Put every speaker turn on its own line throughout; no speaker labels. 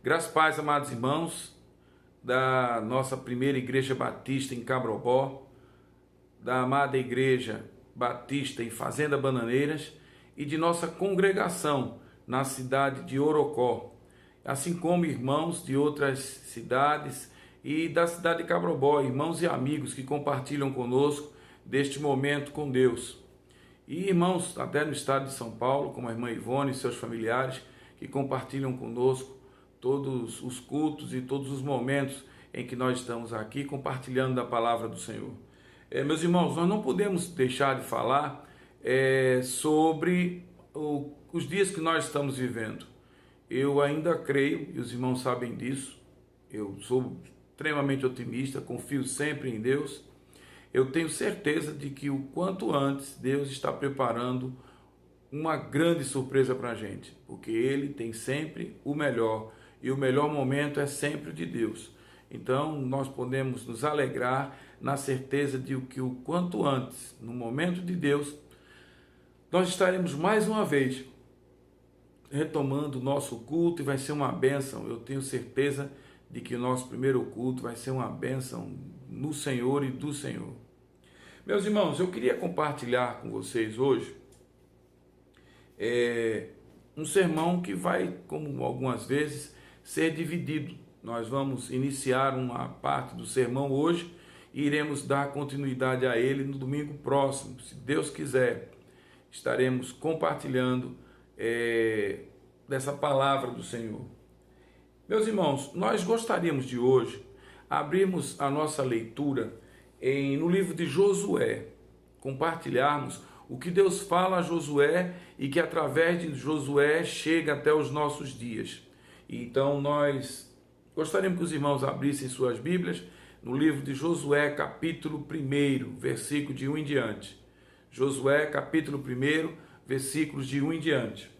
Graças e paz, amados irmãos, da nossa primeira igreja batista em Cabrobó, da amada igreja batista em Fazenda Bananeiras e de nossa congregação na cidade de Orocó, assim como irmãos de outras cidades e da cidade de Cabrobó, irmãos e amigos que compartilham conosco deste momento com Deus. E irmãos até no estado de São Paulo, como a irmã Ivone e seus familiares, que compartilham conosco todos os cultos e todos os momentos em que nós estamos aqui compartilhando da palavra do Senhor. Meus irmãos, nós não podemos deixar de falar sobre os dias que nós estamos vivendo. Eu ainda creio, e os irmãos sabem disso, eu sou extremamente otimista, confio sempre em Deus. Eu tenho certeza de que o quanto antes Deus está preparando uma grande surpresa para a gente, porque Ele tem sempre o melhor, e o melhor momento é sempre o de Deus. Então nós podemos nos alegrar na certeza de que o quanto antes, no momento de Deus, nós estaremos mais uma vez retomando o nosso culto e vai ser uma bênção. Eu tenho certeza de que o nosso primeiro culto vai ser uma bênção no Senhor e do Senhor. Meus irmãos, eu queria compartilhar com vocês hoje um sermão que vai, como algumas vezes, ser dividido. Nós vamos iniciar uma parte do sermão hoje e iremos dar continuidade a ele no domingo próximo. Se Deus quiser, estaremos compartilhando dessa palavra do Senhor. Meus irmãos, nós gostaríamos de hoje abrirmos a nossa leitura no livro de Josué, compartilharmos o que Deus fala a Josué e que através de Josué chega até os nossos dias. Então nós gostaríamos que os irmãos abrissem suas Bíblias no livro de Josué, capítulo 1, versículo de 1 em diante. Josué, capítulo 1, versículos de 1 em diante.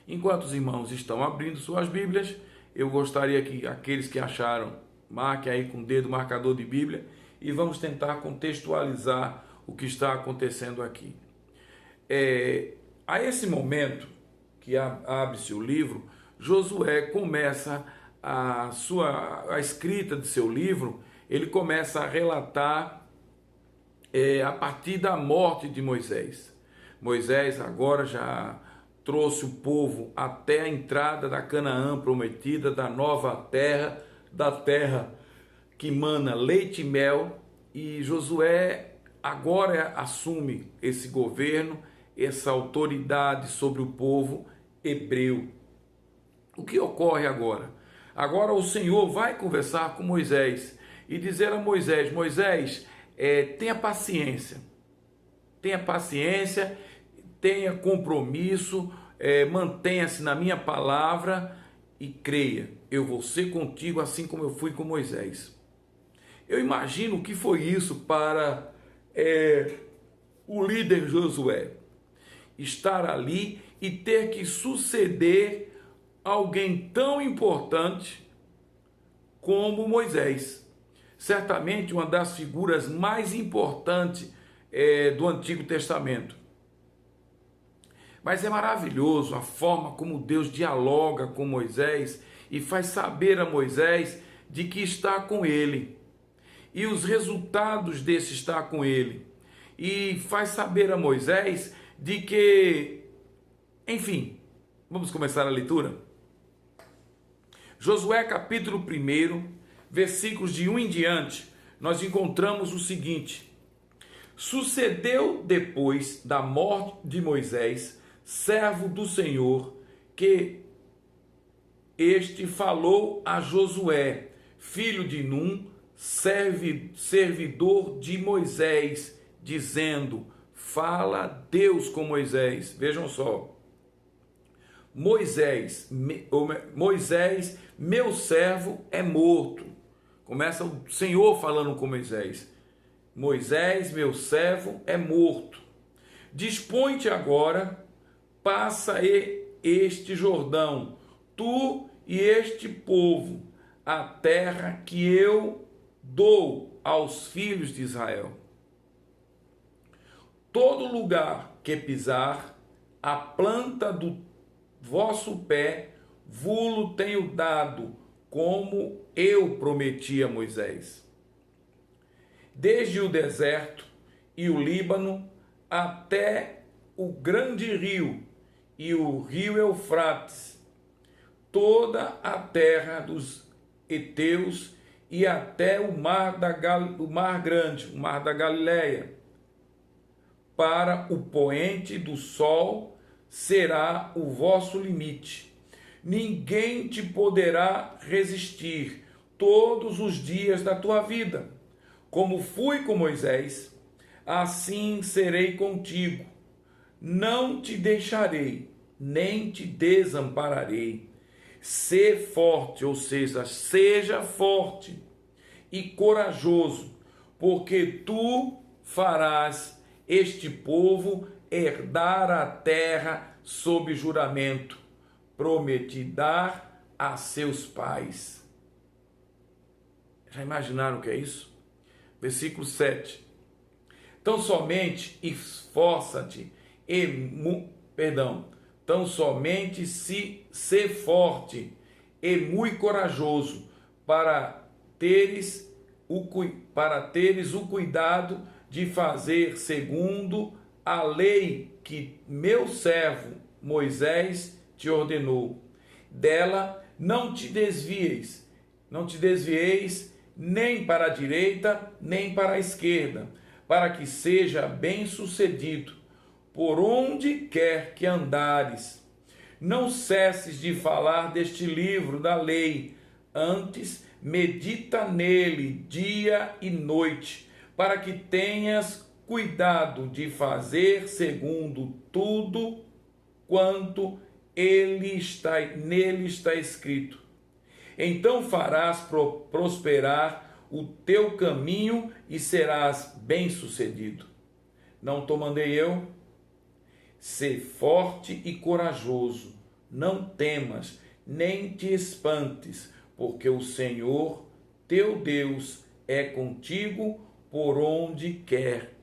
Enquanto os irmãos estão abrindo suas Bíblias, eu gostaria que aqueles que acharam, marquem aí com o dedo marcador de Bíblia e vamos tentar contextualizar o que está acontecendo aqui. A esse momento que abre-se o livro, Josué começa a escrita de seu livro, ele começa a relatar a partir da morte de Moisés. Moisés agora já trouxe o povo até a entrada da Canaã prometida, da nova terra, da terra que mana leite e mel, e Josué agora assume esse governo, essa autoridade sobre o povo hebreu. O que ocorre agora? Agora o Senhor vai conversar com Moisés e dizer a Moisés: Moisés, tenha paciência, tenha compromisso, mantenha-se na minha palavra e creia, eu vou ser contigo assim como eu fui com Moisés. Eu imagino o que foi isso para o líder Josué, estar ali e ter que suceder alguém tão importante como Moisés. Certamente uma das figuras mais importantes do Antigo Testamento. Mas é maravilhoso a forma como Deus dialoga com Moisés e faz saber a Moisés de que está com ele e os resultados desse estar com ele, e faz saber a Moisés de que, enfim, vamos começar a leitura? Josué capítulo 1, versículos de 1 em diante, nós encontramos o seguinte: sucedeu depois da morte de Moisés, servo do Senhor, que este falou a Josué, filho de Num, servidor de Moisés, dizendo: fala Deus com Moisés. Vejam só, Moisés, meu servo é morto. Começa o Senhor falando com Moisés: Moisés, meu servo é morto. Dispõe-te agora, passa este Jordão, tu e este povo, a terra que eu dou aos filhos de Israel. Todo lugar que pisar a planta do vosso pé, vulo tenho dado, como eu prometi a Moisés. Desde o deserto e o Líbano até o grande rio e o rio Eufrates, toda a terra dos heteus e até o mar grande, o mar da Galileia, para o poente do sol será o vosso limite. Ninguém te poderá resistir todos os dias da tua vida. Como fui com Moisés, assim serei contigo. Não te deixarei, nem te desampararei. Sê forte, ou seja, seja forte e corajoso, porque tu farás este povo herdar a terra sob juramento, prometi dar a seus pais. Já imaginaram o que é isso? Versículo 7. Tão somente esforça-te tão somente se forte e muito corajoso para teres o cuidado de fazer segundo a lei que meu servo Moisés te ordenou. Dela não te desvieis nem para a direita, nem para a esquerda, para que seja bem-sucedido por onde quer que andares. Não cesses de falar deste livro da lei, antes medita nele dia e noite, para que tenhas cuidado de fazer segundo tudo quanto nele está escrito. Então farás prosperar o teu caminho e serás bem-sucedido. Não te mandei eu? Sê forte e corajoso, não temas, nem te espantes, porque o Senhor, teu Deus, é contigo por onde quer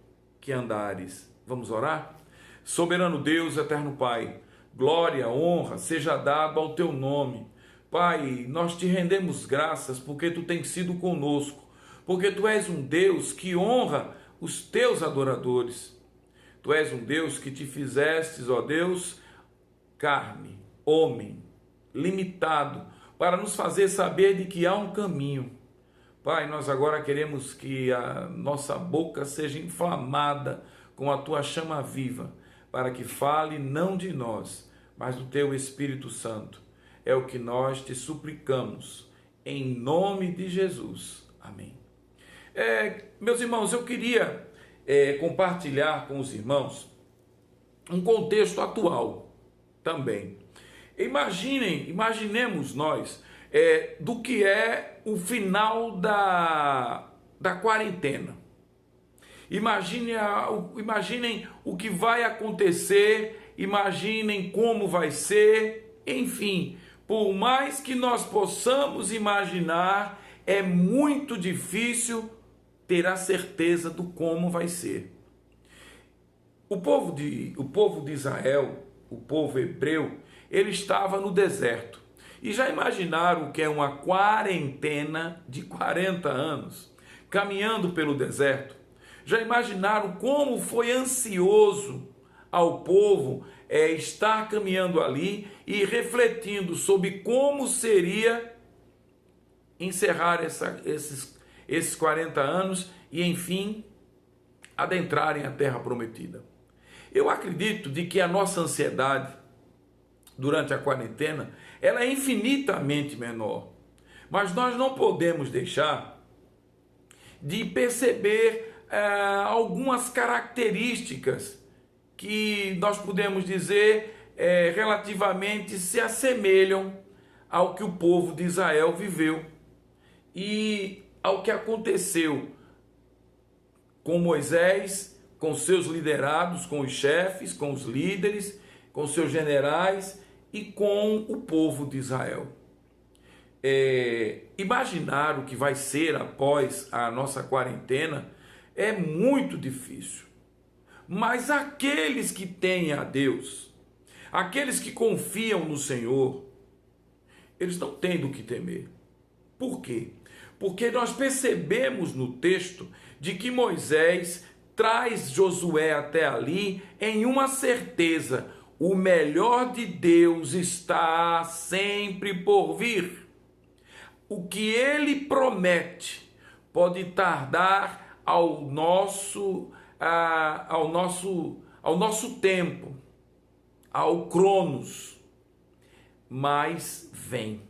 que andares. Vamos orar? Soberano Deus, eterno Pai, glória, honra seja dado ao teu nome. Pai, nós te rendemos graças porque tu tens sido conosco, porque tu és um Deus que honra os teus adoradores. Tu és um Deus que te fizestes, ó Deus, carne, homem, limitado, para nos fazer saber de que há um caminho. Pai, nós agora queremos que a nossa boca seja inflamada com a tua chama viva, para que fale não de nós, mas do teu Espírito Santo. É o que nós te suplicamos, em nome de Jesus. Amém. Meus irmãos, eu queria compartilhar com os irmãos um contexto atual também. Imaginemos nós do que é o final da quarentena. Imaginem o que vai acontecer, imaginem como vai ser, enfim, por mais que nós possamos imaginar, é muito difícil ter a certeza do como vai ser. O povo de Israel, o povo hebreu, ele estava no deserto. E já imaginaram o que é uma quarentena de 40 anos, caminhando pelo deserto? Já imaginaram como foi ansioso ao povo estar caminhando ali e refletindo sobre como seria encerrar esses 40 anos e, enfim, adentrarem a terra prometida? Eu acredito de que a nossa ansiedade durante a quarentena, ela é infinitamente menor. Mas nós não podemos deixar de perceber algumas características que nós podemos dizer relativamente se assemelham ao que o povo de Israel viveu e ao que aconteceu com Moisés, com seus liderados, com os chefes, com os líderes, com seus generais e com o povo de Israel. Imaginar o que vai ser após a nossa quarentena é muito difícil. Mas aqueles que têm a Deus, aqueles que confiam no Senhor, eles não têm do que temer. Por quê? Porque nós percebemos no texto de que Moisés traz Josué até ali em uma certeza: o melhor de Deus está sempre por vir. O que ele promete pode tardar ao nosso tempo, ao Cronos, mas vem.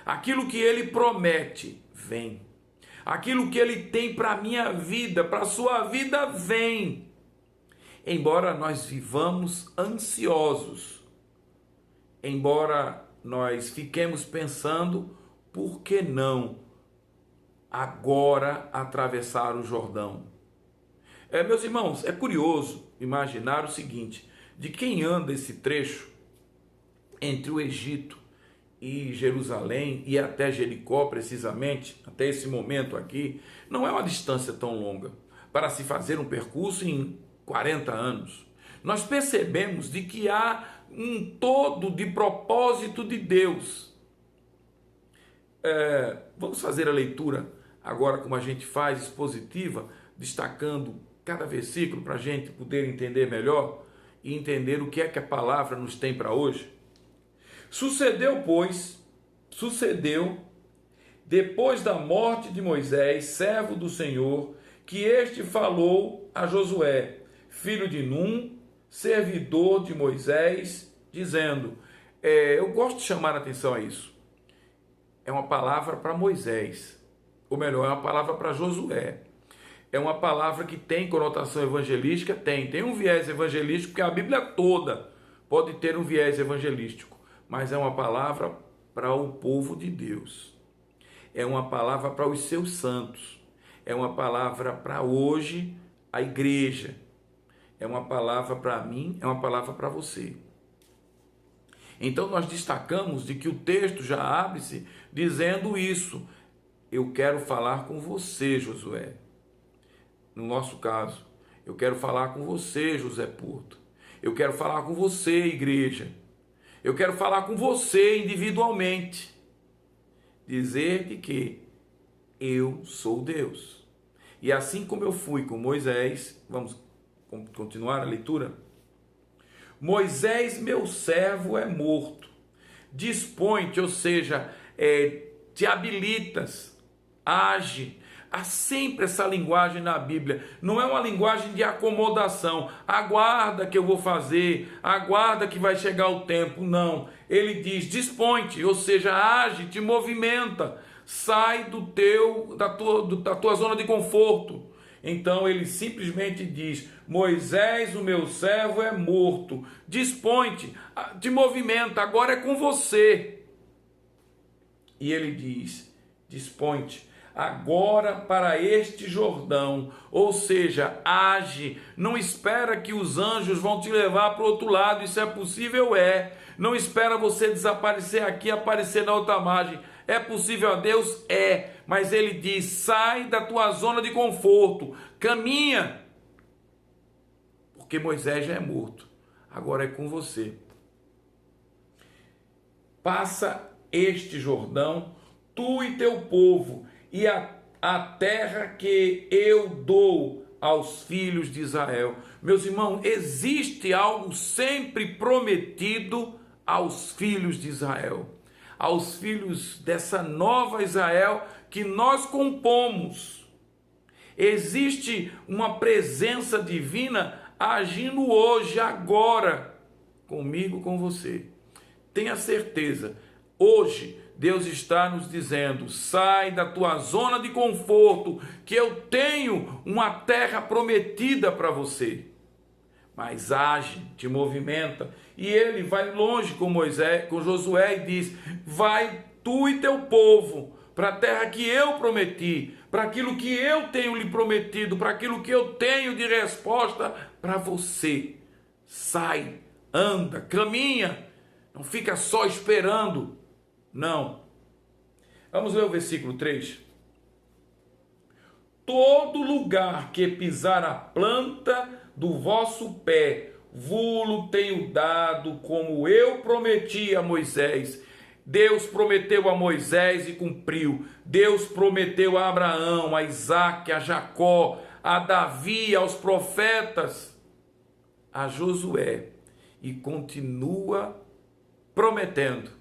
Aquilo que ele promete, vem. Aquilo que ele tem para a minha vida, para a sua vida, vem. Embora nós vivamos ansiosos, embora nós fiquemos pensando, por que não agora atravessar o Jordão? Meus irmãos, é curioso imaginar o seguinte: de quem anda esse trecho entre o Egito e Jerusalém e até Jericó, precisamente, até esse momento aqui, não é uma distância tão longa para se fazer um percurso em 40 anos. Nós percebemos de que há um todo de propósito de Deus. Vamos fazer a leitura agora como a gente faz, expositiva, destacando cada versículo para a gente poder entender melhor e entender o que é que a palavra nos tem para hoje. Sucedeu, depois da morte de Moisés, servo do Senhor, que este falou a Josué, filho de Num, servidor de Moisés, dizendo, eu gosto de chamar a atenção a isso, é uma palavra para Moisés, ou melhor, é uma palavra para Josué, é uma palavra que tem conotação evangelística, tem um viés evangelístico, porque a Bíblia toda pode ter um viés evangelístico, mas é uma palavra para o povo de Deus, é uma palavra para os seus santos, é uma palavra para hoje a igreja, é uma palavra para mim, é uma palavra para você. Então nós destacamos de que o texto já abre-se dizendo isso: eu quero falar com você, Josué. No nosso caso, eu quero falar com você, José Porto. Eu quero falar com você, igreja. Eu quero falar com você individualmente. Dizer de que eu sou Deus. E assim como eu fui com Moisés, vamos continuar a leitura? Moisés, meu servo, é morto. Dispõe-te, ou seja, te habilitas, age. Há sempre essa linguagem na Bíblia, não é uma linguagem de acomodação, aguarda que eu vou fazer, aguarda que vai chegar o tempo, não, ele diz, dispõe-te, ou seja, age, te movimenta, sai da tua zona de conforto. Então ele simplesmente diz, Moisés, o meu servo, é morto, dispõe-te, te movimenta, agora é com você. E ele diz, dispõe-te agora para este Jordão, ou seja, age, não espera que os anjos vão te levar para o outro lado, isso é possível, não espera você desaparecer aqui e aparecer na outra margem, é possível a Deus? Mas ele diz, sai da tua zona de conforto, caminha, porque Moisés já é morto, agora é com você, passa este Jordão, tu e teu povo, e a terra que eu dou aos filhos de Israel. Meus irmãos, existe algo sempre prometido aos filhos de Israel, aos filhos dessa nova Israel que nós compomos. Existe uma presença divina agindo hoje, agora, comigo, com você. Tenha certeza, hoje Deus está nos dizendo, sai da tua zona de conforto, que eu tenho uma terra prometida para você. Mas age, te movimenta. E ele vai longe com Moisés, com Josué e diz, vai tu e teu povo para a terra que eu prometi, para aquilo que eu tenho lhe prometido, para aquilo que eu tenho de resposta para você. Sai, anda, caminha, não fica só esperando. Não. Vamos ler o versículo 3. Todo lugar que pisar a planta do vosso pé, vulo tenho dado, como eu prometi a Moisés. Deus prometeu a Moisés e cumpriu. Deus prometeu a Abraão, a Isaque, a Jacó, a Davi, aos profetas, a Josué, e continua prometendo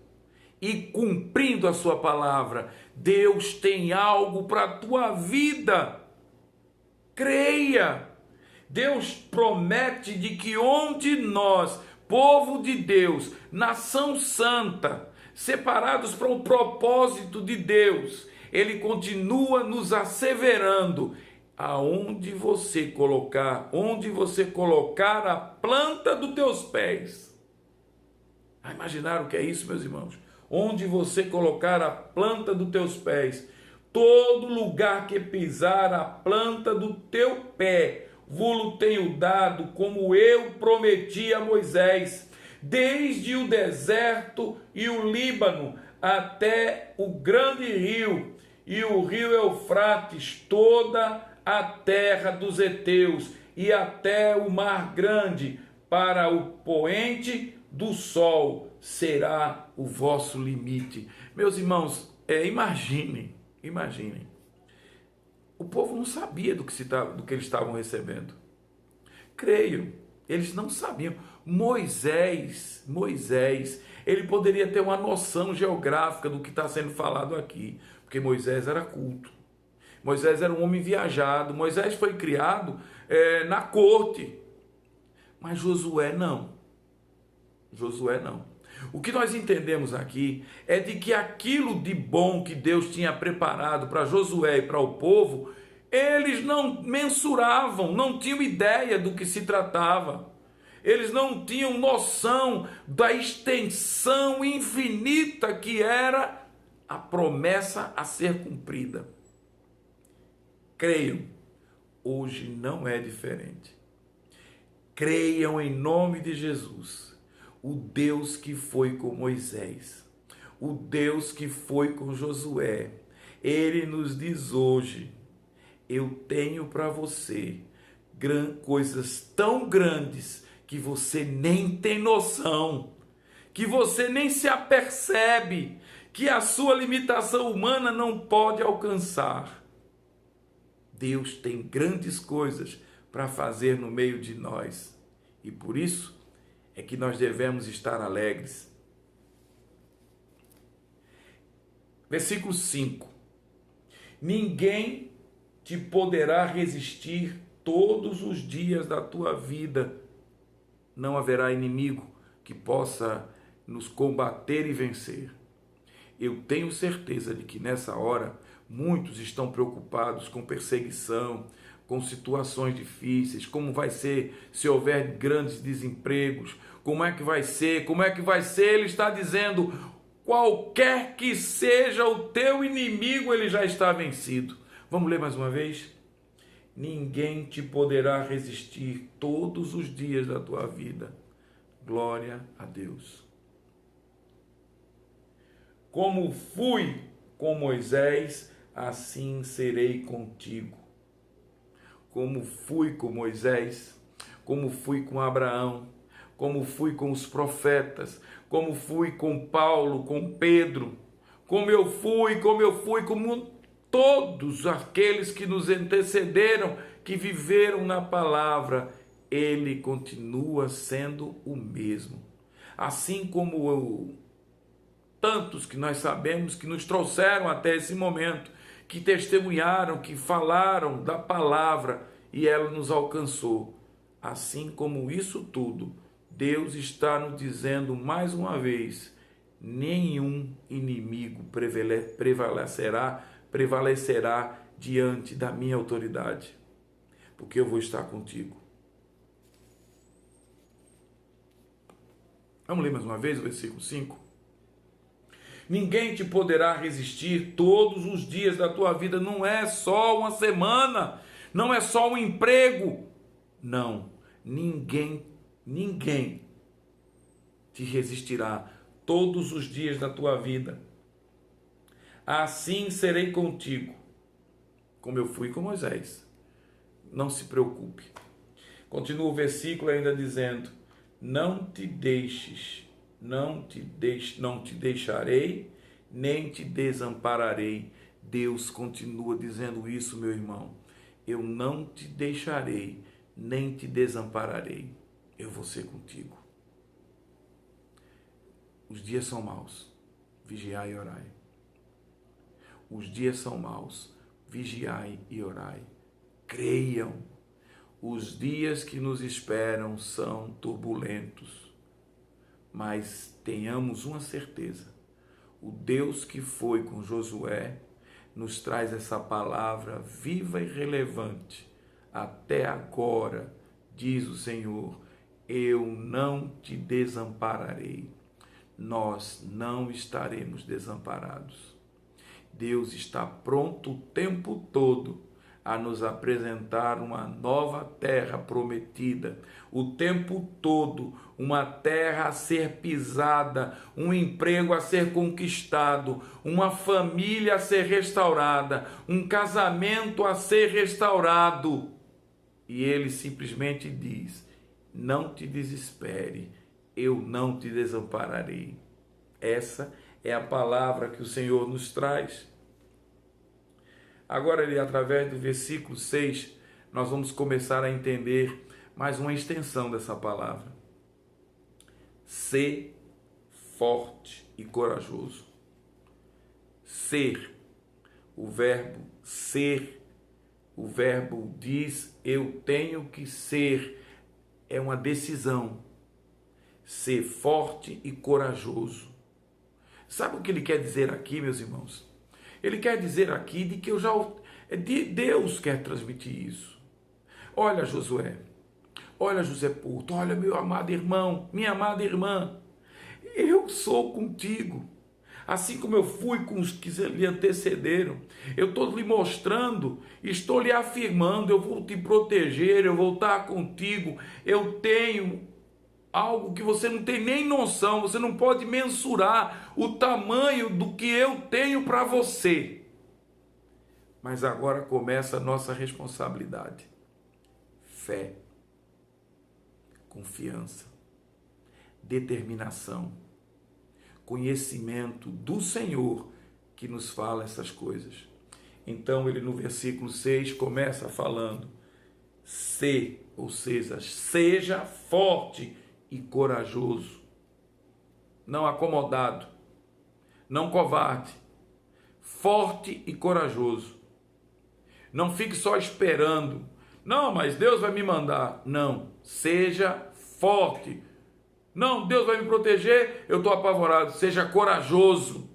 e cumprindo a sua palavra. Deus tem algo para a tua vida. Creia. Deus promete de que onde nós, povo de Deus, nação santa, separados para o propósito de Deus, Ele continua nos asseverando: onde você colocar a planta dos teus pés. Imaginaram o que é isso, meus irmãos? Onde você colocar a planta dos teus pés, todo lugar que pisar a planta do teu pé, vou-lo tenho dado, como eu prometi a Moisés, desde o deserto e o Líbano, até o grande rio, e o rio Eufrates, toda a terra dos heteus, e até o mar grande, para o poente do sol será o vosso limite. Meus irmãos, imaginem. O povo não sabia do que eles estavam recebendo. Creio, eles não sabiam. Moisés, ele poderia ter uma noção geográfica do que está sendo falado aqui, porque Moisés era culto. Moisés era um homem viajado. Moisés foi criado na corte. Mas Josué não. O que nós entendemos aqui é de que aquilo de bom que Deus tinha preparado para Josué e para o povo, eles não mensuravam, não tinham ideia do que se tratava. Eles não tinham noção da extensão infinita que era a promessa a ser cumprida. Creiam, hoje não é diferente. Creiam em nome de Jesus. O Deus que foi com Moisés, o Deus que foi com Josué, Ele nos diz hoje: eu tenho para você coisas tão grandes que você nem tem noção, que você nem se apercebe, que a sua limitação humana não pode alcançar. Deus tem grandes coisas para fazer no meio de nós, e por isso é que nós devemos estar alegres. Versículo 5. Ninguém te poderá resistir todos os dias da tua vida. Não haverá inimigo que possa nos combater e vencer. Eu tenho certeza de que nessa hora muitos estão preocupados com perseguição, com situações difíceis, como vai ser se houver grandes desempregos, como é que vai ser, ele está dizendo: qualquer que seja o teu inimigo, ele já está vencido. Vamos ler mais uma vez? Ninguém te poderá resistir todos os dias da tua vida. Glória a Deus. Como fui com Moisés, assim serei contigo. Como fui com Moisés, como fui com Abraão, como fui com os profetas, como fui com Paulo, com Pedro, como eu fui com todos aqueles que nos antecederam, que viveram na palavra, Ele continua sendo o mesmo. Assim como tantos que nós sabemos que nos trouxeram até esse momento, que testemunharam, que falaram da palavra e ela nos alcançou. Assim como isso tudo, Deus está nos dizendo mais uma vez: nenhum inimigo prevalecerá diante da minha autoridade, porque eu vou estar contigo. Vamos ler mais uma vez o versículo 5? Ninguém te poderá resistir todos os dias da tua vida. Não é só uma semana, não é só um emprego. Não, ninguém te resistirá todos os dias da tua vida. Assim serei contigo, como eu fui com Moisés. Não se preocupe. Continua o versículo ainda dizendo: não te deixes não te deixarei, nem te desampararei. Deus continua dizendo isso, meu irmão. Eu não te deixarei, nem te desampararei. Eu vou ser contigo. Os dias são maus, vigiai e orai. Os dias são maus, vigiai e orai. Creiam, os dias que nos esperam são turbulentos, mas tenhamos uma certeza: o Deus que foi com Josué nos traz essa palavra viva e relevante. Até agora, diz o Senhor, eu não te desampararei. Nós não estaremos desamparados. Deus está pronto o tempo todo a nos apresentar uma nova terra prometida, o tempo todo uma terra a ser pisada, um emprego a ser conquistado, uma família a ser restaurada, um casamento a ser restaurado. E ele simplesmente diz: não te desespere, eu não te desampararei. Essa é a palavra que o Senhor nos traz. Agora, através do versículo 6, nós vamos começar a entender mais uma extensão dessa palavra. Ser forte e corajoso. Ser, o verbo ser, o verbo diz eu tenho que ser, é uma decisão. Ser forte e corajoso. Sabe o que ele quer dizer aqui, meus irmãos? Ele quer dizer aqui de que Deus quer transmitir isso. Olha, Josué, olha, José Porto, olha, meu amado irmão, minha amada irmã, eu sou contigo. Assim como eu fui com os que lhe antecederam, eu estou lhe mostrando, estou lhe afirmando, eu vou te proteger, eu vou estar contigo, eu tenho algo que você não tem nem noção, você não pode mensurar o tamanho do que eu tenho para você. Mas agora começa a nossa responsabilidade. Fé, confiança, determinação, conhecimento do Senhor que nos fala essas coisas. Então ele no versículo 6 começa falando, ou seja, seja forte e corajoso, não acomodado, não covarde, forte e corajoso. Não fique só esperando, não, mas Deus vai me mandar. Não, seja forte. Não, Deus vai me proteger, eu estou apavorado. Seja corajoso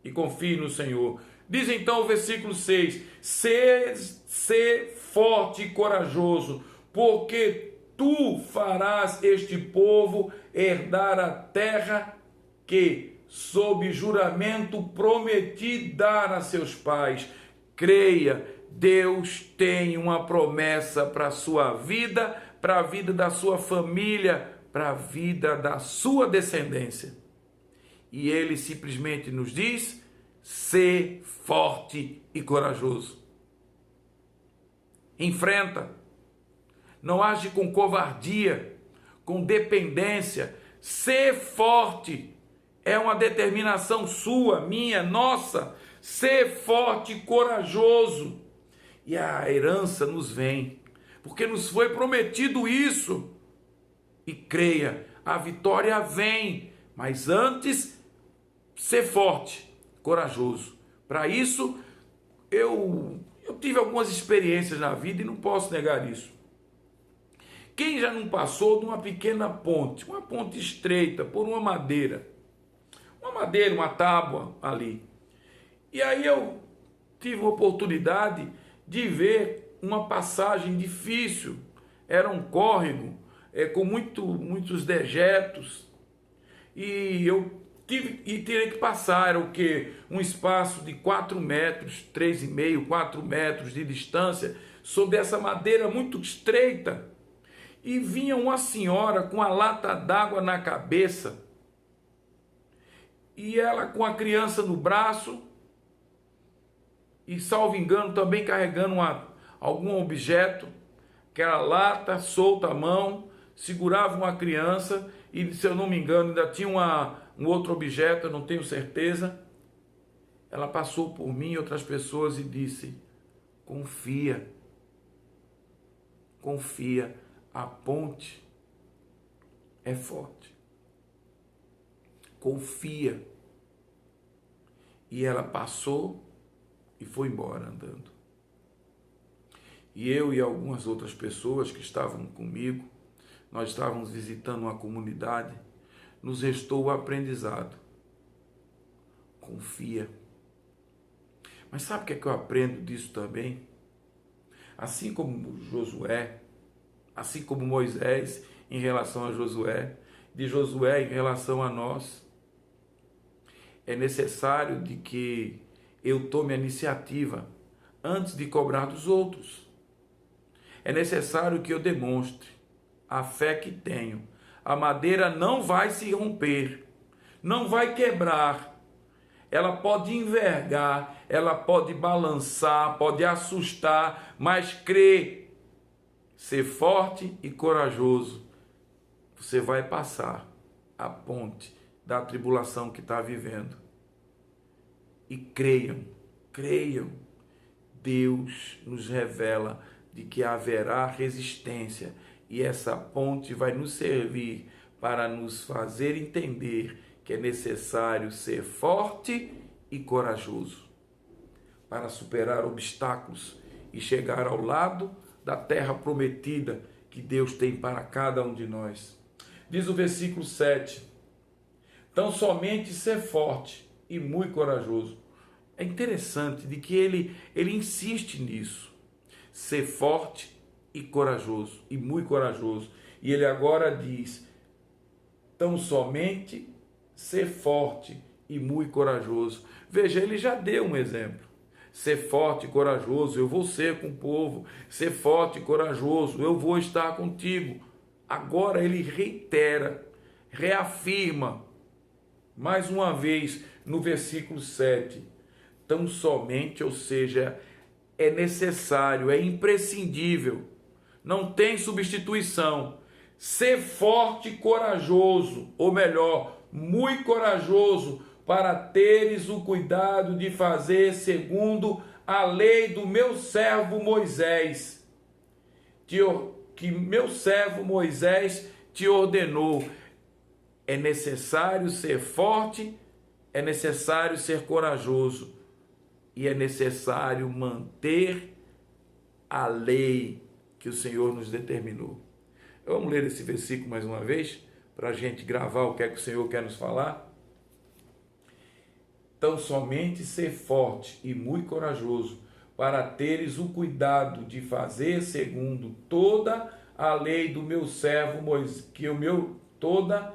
e confie no Senhor. Diz então o versículo 6, ser forte e corajoso, porque tu farás este povo herdar a terra que, sob juramento, prometi dar a seus pais. Creia, Deus tem uma promessa para a sua vida, para a vida da sua família, para a vida da sua descendência. E ele simplesmente nos diz, ser forte e corajoso. Enfrenta. Não age com covardia, com dependência. Ser forte é uma determinação sua, minha, nossa. Ser forte e corajoso. E a herança nos vem, porque nos foi prometido isso. E creia, a vitória vem, mas antes, ser forte, corajoso. Para isso, eu tive algumas experiências na vida e não posso negar isso. Quem já não passou de uma pequena ponte, uma ponte estreita, por uma madeira, uma tábua ali. E aí eu tive uma oportunidade de ver uma passagem difícil, era um córrego, com muitos dejetos, e eu teria que passar, era o quê? Um espaço de 4 metros, 3,5, 4 metros de distância, sobre essa madeira muito estreita. E vinha uma senhora com a lata d'água na cabeça, e ela com a criança no braço, e salvo engano também carregando algum objeto, aquela lata solta a mão, segurava uma criança, e se eu não me engano ainda tinha um outro objeto, eu não tenho certeza. Ela passou por mim e outras pessoas e disse: confia, confia, a ponte é forte. Confia. E ela passou e foi embora andando. E eu e algumas outras pessoas que estavam comigo, nós estávamos visitando uma comunidade, nos restou o aprendizado. Confia. Mas sabe o que é que eu aprendo disso também? Assim como Josué, assim como Moisés em relação a Josué, de Josué em relação a nós, é necessário de que eu tome a iniciativa antes de cobrar dos outros. É necessário que eu demonstre a fé que tenho. A madeira não vai se romper, não vai quebrar. Ela pode envergar, ela pode balançar, pode assustar, mas crê, ser forte e corajoso. Você vai passar a ponte da tribulação que está vivendo. E creiam, creiam. Deus nos revela de que haverá resistência e essa ponte vai nos servir para nos fazer entender que é necessário ser forte e corajoso para superar obstáculos e chegar ao lado da terra prometida que Deus tem para cada um de nós. Diz o versículo 7: tão somente ser forte e muito corajoso. É interessante de que ele insiste nisso. Ser forte e corajoso, e muito corajoso. E ele agora diz, tão somente ser forte e muito corajoso. Veja, ele já deu um exemplo. Ser forte e corajoso, eu vou ser com o povo. Ser forte e corajoso, eu vou estar contigo. Agora ele reitera, reafirma, mais uma vez, no versículo 7. Tão somente, ou seja, é necessário, é imprescindível, não tem substituição. Ser forte e corajoso, ou melhor, muito corajoso, para teres o cuidado de fazer segundo a lei do meu servo Moisés, que meu servo Moisés te ordenou. É necessário ser forte, é necessário ser corajoso e é necessário manter a lei que o Senhor nos determinou. Vamos ler esse versículo mais uma vez, para a gente gravar o que é que o Senhor quer nos falar. Tão somente ser forte e muito corajoso, para teres o cuidado de fazer segundo toda a lei do meu servo Moisés, toda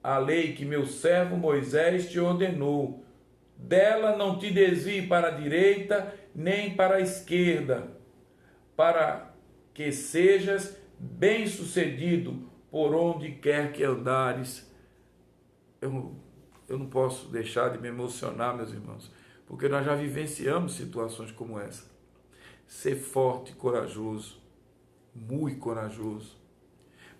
a lei que meu servo Moisés te ordenou. Dela não te desvie para a direita, nem para a esquerda, para que sejas bem-sucedido por onde quer que andares. Eu não posso deixar de me emocionar, meus irmãos, porque nós já vivenciamos situações como essa. Ser forte e corajoso, muito corajoso,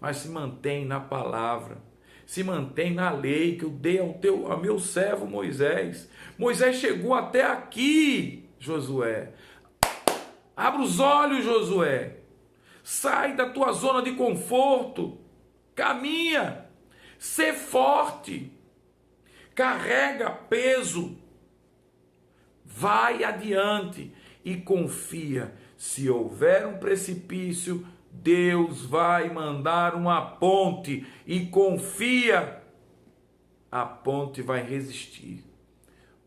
mas se mantém na palavra, se mantém na lei que eu dei ao meu servo Moisés. Moisés chegou até aqui, Josué. Abra os olhos, Josué. Sai da tua zona de conforto. Caminha. Ser forte. Carrega peso. Vai adiante e confia. Se houver um precipício, Deus vai mandar uma ponte e confia. A ponte vai resistir.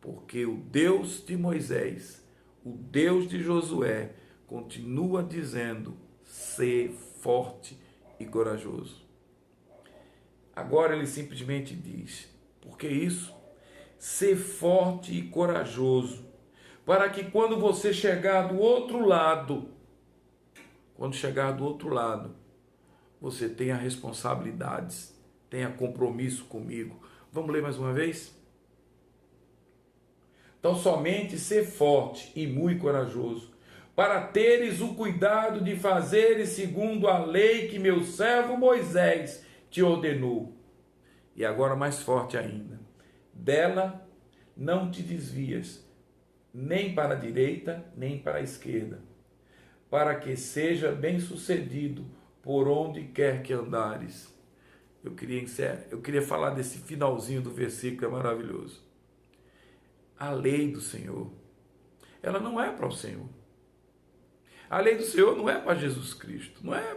Porque o Deus de Moisés, o Deus de Josué, continua dizendo, ser forte e corajoso. Agora ele simplesmente diz, por que isso? Ser forte e corajoso, para que quando você chegar do outro lado, você tenha responsabilidades, tenha compromisso comigo. Vamos ler mais uma vez? Então, somente ser forte e muito corajoso, para teres o cuidado de fazeres segundo a lei que meu servo Moisés te ordenou. E agora mais forte ainda. Dela não te desvias, nem para a direita, nem para a esquerda, para que seja bem-sucedido por onde quer que andares. Eu queria falar desse finalzinho do versículo, é maravilhoso. A lei do Senhor, ela não é para o Senhor. A lei do Senhor não é para Jesus Cristo, não é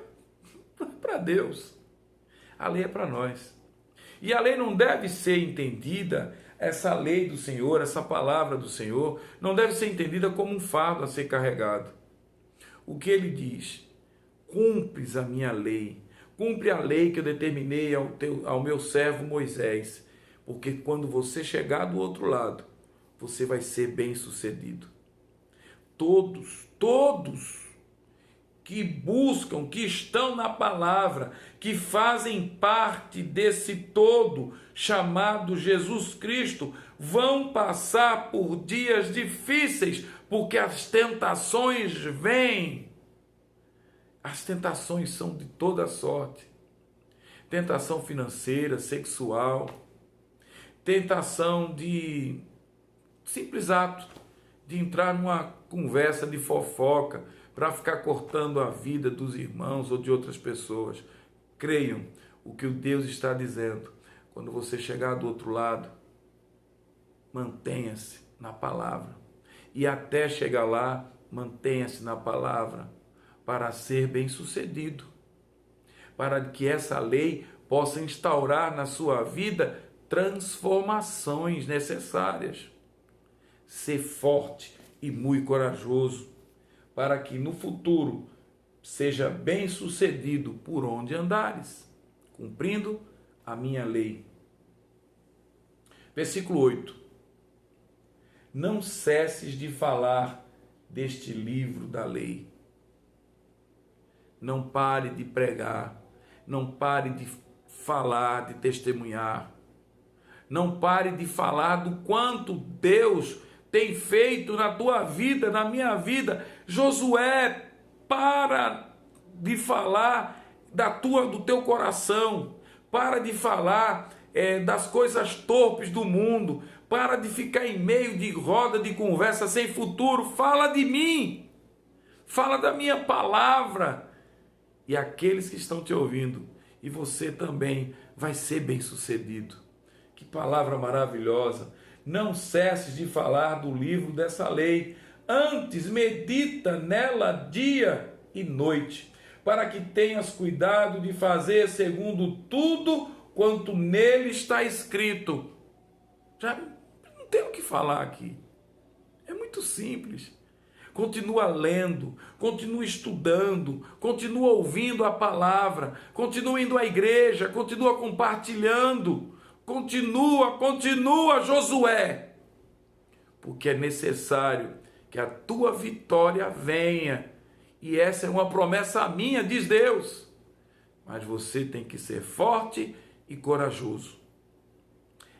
para Deus. A lei é para nós. E a lei não deve ser entendida, essa lei do Senhor, essa palavra do Senhor, não deve ser entendida como um fardo a ser carregado. O que ele diz? Cumpres a minha lei, cumpre a lei que eu determinei ao meu servo Moisés, porque quando você chegar do outro lado, você vai ser bem-sucedido. Todos que buscam, que estão na palavra, que fazem parte desse todo chamado Jesus Cristo, vão passar por dias difíceis, porque as tentações vêm. As tentações são de toda sorte. Tentação financeira, sexual, tentação de simples ato de entrar numa conversa de fofoca para ficar cortando a vida dos irmãos ou de outras pessoas. Creiam o que o Deus está dizendo. Quando você chegar do outro lado, mantenha-se na palavra. E até chegar lá, mantenha-se na palavra para ser bem-sucedido. Para que essa lei possa instaurar na sua vida transformações necessárias. Ser forte e muito corajoso, para que no futuro seja bem-sucedido por onde andares, cumprindo a minha lei. Versículo 8. Não cesses de falar deste livro da lei. Não pare de pregar, não pare de falar, de testemunhar. Não pare de falar do quanto Deus tem feito na tua vida, na minha vida. Josué, para de falar do teu coração, para de falar das coisas torpes do mundo, para de ficar em meio de roda de conversa sem futuro. Fala de mim, fala da minha palavra, e aqueles que estão te ouvindo, e você também vai ser bem-sucedido. Que palavra maravilhosa! Não cesses de falar do livro dessa lei, antes medita nela dia e noite, para que tenhas cuidado de fazer segundo tudo quanto nele está escrito. Já não tem o que falar aqui, é muito simples. Continua lendo, continua estudando, continua ouvindo a palavra, continua indo à igreja, continua compartilhando. Continua, Josué, porque é necessário que a tua vitória venha, e essa é uma promessa minha, diz Deus, mas você tem que ser forte e corajoso.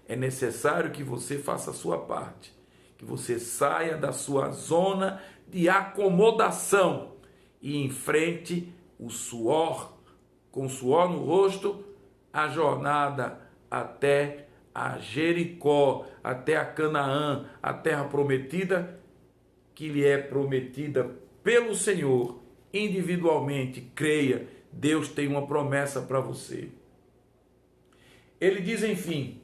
É necessário que você faça a sua parte, que você saia da sua zona de acomodação e enfrente o suor, com suor no rosto, a jornada até a Jericó, até a Canaã, a terra prometida, que lhe é prometida pelo Senhor, individualmente. Creia, Deus tem uma promessa para você. Ele diz, enfim,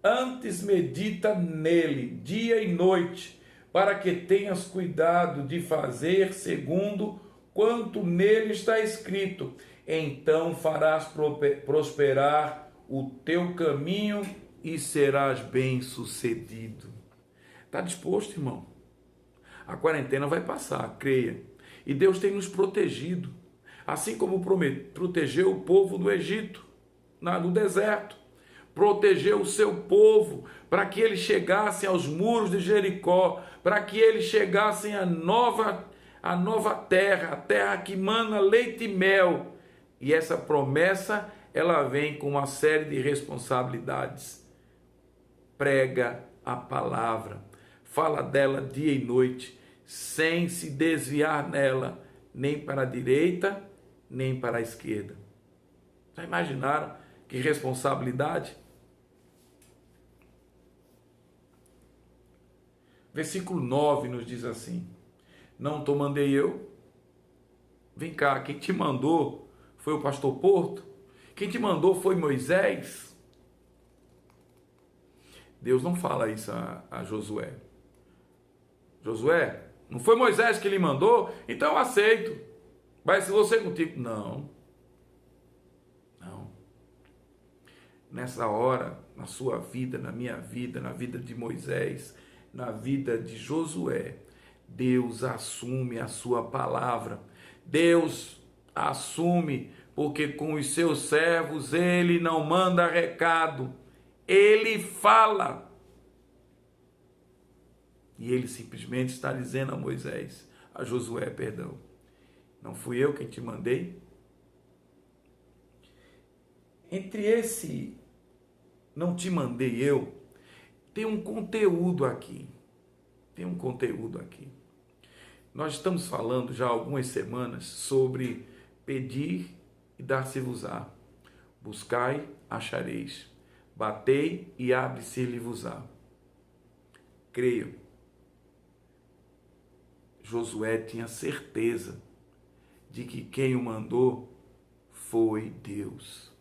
antes medita nele dia e noite, para que tenhas cuidado de fazer segundo quanto nele está escrito. Então farás prosperar o teu caminho e serás bem-sucedido. Está disposto, irmão? A quarentena vai passar, creia. E Deus tem nos protegido, assim como protegeu o povo do Egito, no deserto. Protegeu o seu povo para que eles chegassem aos muros de Jericó, para que eles chegassem à nova terra, a terra que mana leite e mel. E essa promessa, ela vem com uma série de responsabilidades. Prega a palavra, fala dela dia e noite, sem se desviar nela, nem para a direita, nem para a esquerda. Já imaginaram que responsabilidade? Versículo 9 nos diz assim: não te mandei eu? Vem cá, quem te mandou foi o pastor Porto? Quem te mandou foi Moisés? Deus não fala isso a Josué. Josué, não foi Moisés que lhe mandou? Então eu aceito. Vai ser você contigo. Não. Não. Nessa hora, na sua vida, na minha vida, na vida de Moisés, na vida de Josué, Deus assume a sua palavra. Deus assume, porque com os seus servos ele não manda recado, ele fala. E ele simplesmente está dizendo a Moisés, a Josué, perdão, não fui eu quem te mandei? Entre esse não te mandei eu, tem um conteúdo aqui. Tem um conteúdo aqui. Nós estamos falando já há algumas semanas sobre pedir e dar-se-vos-á. Buscai, achareis. Batei e abre-se-lhe-vos-á. Creio. Josué tinha certeza de que quem o mandou foi Deus.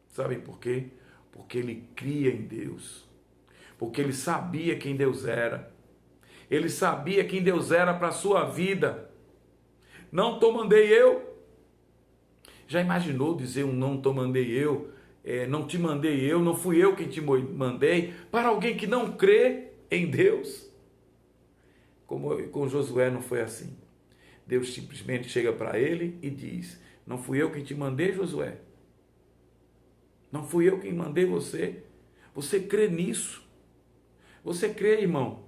Sabem por quê? Porque ele cria em Deus. Porque ele sabia quem Deus era. Ele sabia quem Deus era para a sua vida. Não te mandei eu. Já imaginou dizer um não te mandei eu? Não te mandei eu, não fui eu quem te mandei, para alguém que não crê em Deus? Como com Josué não foi assim. Deus simplesmente chega para ele e diz: não fui eu quem te mandei, Josué? Não fui eu quem mandei você? Você crê nisso? Você crê, irmão,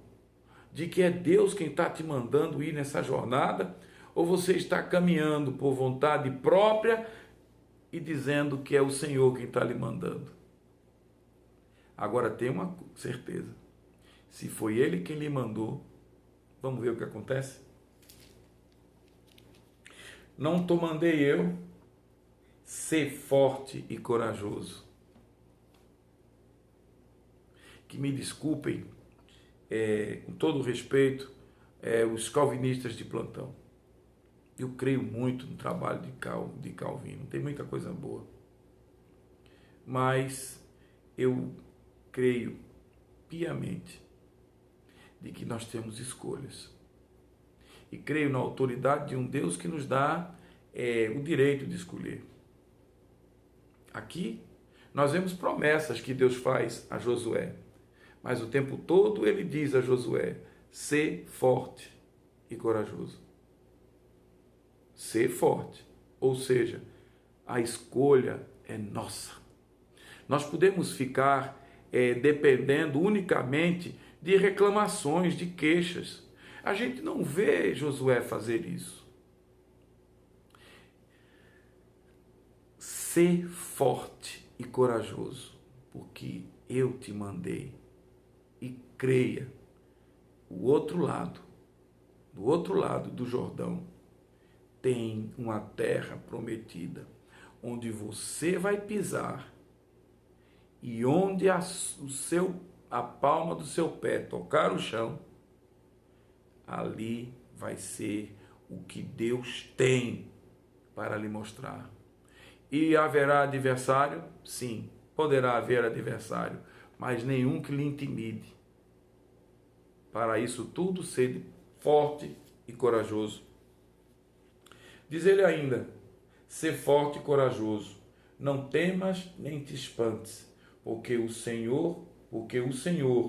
de que é Deus quem está te mandando ir nessa jornada? Ou você está caminhando por vontade própria e dizendo que é o Senhor quem está lhe mandando? Agora tem uma certeza: se foi Ele quem lhe mandou, vamos ver o que acontece? Não te mandei eu, ser forte e corajoso. Que me desculpem, com todo respeito, os calvinistas de plantão. Eu creio muito no trabalho de Calvino, tem muita coisa boa. Mas eu creio piamente de que nós temos escolhas. E creio na autoridade de um Deus que nos dá o direito de escolher. Aqui nós vemos promessas que Deus faz a Josué. Mas o tempo todo ele diz a Josué: ser forte e corajoso. Ser forte, ou seja, a escolha é nossa. Nós podemos ficar dependendo unicamente de reclamações, de queixas. A gente não vê Josué fazer isso. Ser forte e corajoso, porque eu te mandei. E creia, do outro lado do Jordão, tem uma terra prometida, onde você vai pisar e onde a palma do seu pé tocar o chão, ali vai ser o que Deus tem para lhe mostrar. E haverá adversário? Sim, poderá haver adversário, mas nenhum que lhe intimide. Para isso tudo, sede forte e corajoso. Diz ele ainda: ser forte e corajoso, não temas nem te espantes, porque o Senhor,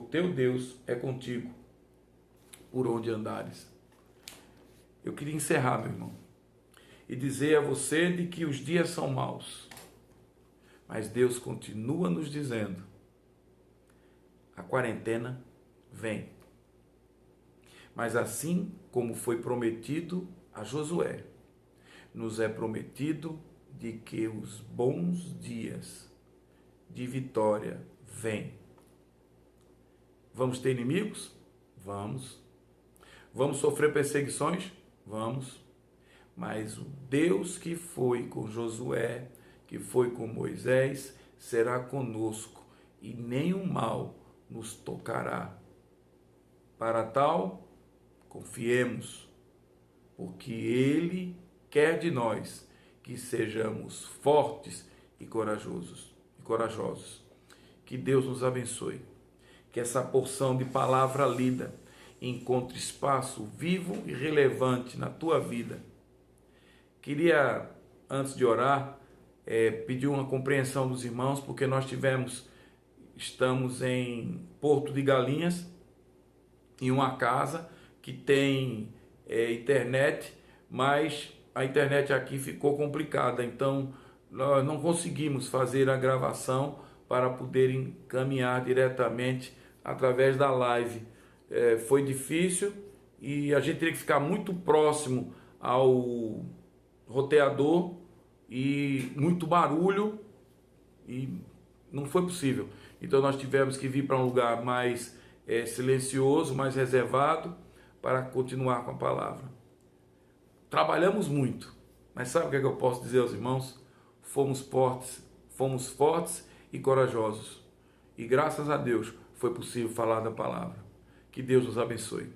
teu Deus, é contigo, por onde andares. Eu queria encerrar, meu irmão, e dizer a você de que os dias são maus, mas Deus continua nos dizendo: a quarentena vem. Mas assim como foi prometido a Josué, nos é prometido de que os bons dias de vitória vêm. Vamos ter inimigos? Vamos. Vamos sofrer perseguições? Vamos. Mas o Deus que foi com Josué, que foi com Moisés, será conosco, e nenhum mal nos tocará, Para tal, confiemos, porque Ele quer de nós que sejamos fortes e corajosos. Que Deus nos abençoe. Que essa porção de palavra lida encontre espaço vivo e relevante na tua vida. Queria, antes de orar, pedir uma compreensão dos irmãos, porque nós estamos em Porto de Galinhas, em uma casa que tem internet, mas a internet aqui ficou complicada, então nós não conseguimos fazer a gravação para poder encaminhar diretamente através da live. Foi difícil e a gente teria que ficar muito próximo ao roteador e muito barulho e não foi possível. Então nós tivemos que vir para um lugar mais silencioso, mais reservado, para continuar com a palavra. Trabalhamos muito, mas sabe o que eu posso dizer aos irmãos? Fomos fortes e corajosos. E graças a Deus foi possível falar da palavra. Que Deus nos abençoe.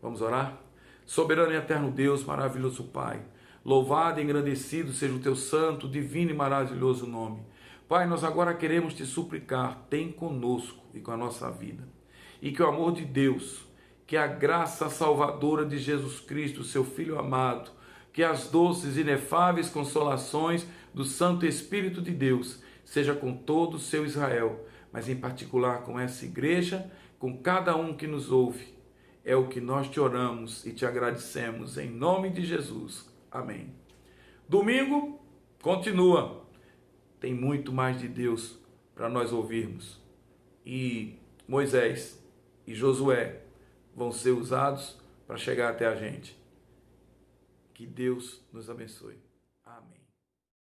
Vamos orar? Soberano e eterno Deus, maravilhoso Pai, louvado e engrandecido seja o teu santo, divino e maravilhoso nome. Pai, nós agora queremos te suplicar, tem conosco e com a nossa vida. E que o amor de Deus, que a graça salvadora de Jesus Cristo, seu Filho amado, que as doces e inefáveis consolações do Santo Espírito de Deus seja com todo o seu Israel, mas em particular com essa igreja, com cada um que nos ouve. É o que nós te oramos e te agradecemos em nome de Jesus. Amém. Domingo continua. Tem muito mais de Deus para nós ouvirmos. E Moisés e Josué vão ser usados para chegar até a gente. Que Deus nos abençoe.